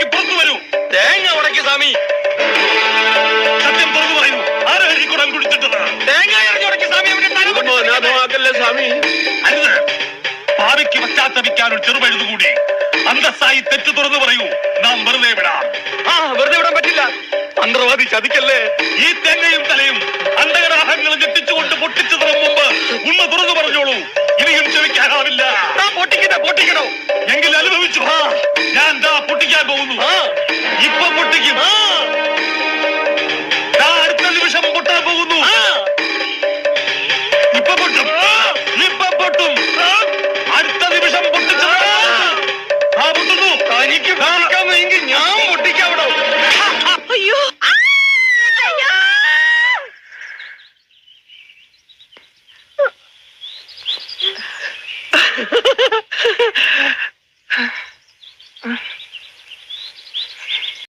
നോക്കി പുറത്തു വരൂ. തേങ്ങ ഉടക്കി സ്വാമി. സത്യം തുറന്നു പറയൂ, ആരാ ഈ കുടം കുടിച്ചിട്ടത്? തേങ്ങ ഇറങ്ങി ഉടക്കി സ്വാമി. സ്വാമി അരുത്. ഭാവിക്ക് പശ്ചാത്തപിക്കാൻ ഒരു ചെറുപഴുതുകൂടി. അന്തസ്സായി തെറ്റു തുറന്നു പറയൂ, നാം വെറുതെ വിടാം. വെറുതെ വിടാൻ പറ്റില്ല. മന്ത്രവാദി ചതിക്കല്ലേ. ഈ തേങ്ങയും തലയും അണ്ടകരാഹങ്ങളും ഞെട്ടിച്ചുകൊണ്ട് പൊട്ടിച്ചതിന് മുമ്പ് ഉണ്മ തുറന്നു പറഞ്ഞോളൂ. ഇനിയും ക്ഷമിക്കാനാവില്ല. പൊട്ടിക്കണോ എങ്കിൽ അനുഭവിച്ചു. ഞാൻ പൊട്ടിക്കാൻ പോകുന്നു. ഇപ്പൊ പൊട്ടിക്കും. അടുത്ത നിമിഷം പൊട്ടാൻ പോകുന്നു. ഇപ്പൊ പൊട്ടും. അടുത്ത നിമിഷം പൊട്ടിച്ചു. പൊട്ടുന്നു. തനിക്ക് പൊട്ടിക്കാമെങ്കിൽ ഞാൻ